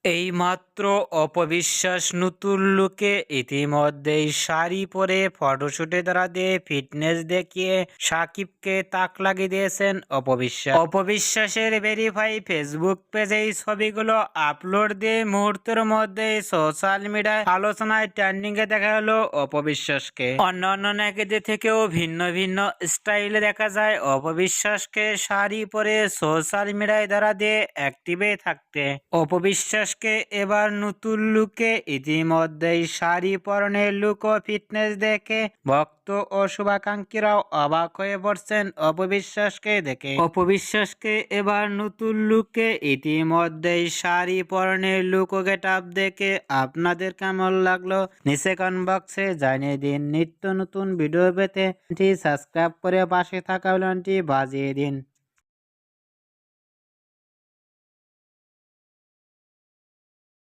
এইমাত্র অপবিশ্বাস নতুন লুকে ইতিমধ্যেই শাড়ি পরে ফটোশুটে দাঁড়াতে ফিটনেস দেখিয়ে সাকিবকে তাক লাগিয়ে দিয়েছেন অপবিশ্বাস। অপবিশ্বাসের ভেরিফাই ফেসবুক পেজে এই ছবিগুলো আপলোড দিয়ে মুহূর্তের মধ্যে সোশ্যাল মিডিয়ায় আলোচনায় ট্রেন্ডিং এ দেখা হলো অপবিশ্বাসকে। অন্যান্য নায়িকাদের থেকেও ভিন্ন ভিন্ন স্টাইলে দেখা যায় অপবিশ্বাসকে শাড়ি পরে সোশ্যাল মিডিয়ায় দাঁড়াতে অ্যাক্টিভে থাকতে। অপবিশ্বাসকে এবার নতুন লুকে ইতিমধ্যেই শাড়ি পরনের লুক ও ফিটনেস দেখে ভক্ত ও শুভাকাঙ্ক্ষীরাও অবাক হয়ে পড়ছেন অপবিশ্বাসকে দেখে। অপবিশ্বাসকে এবার নতুন লুকে ইতিমধ্যেই শাড়ি পরনের লুক ও গেট আপ দেখে আপনাদের কেমন লাগলো নিচে কমেন্ট বক্সে জানিয়ে দিন। নিত্য নতুন ভিডিও পেতে সাবস্ক্রাইব করে পাশে থাকা বেলটি বাজিয়ে দিন।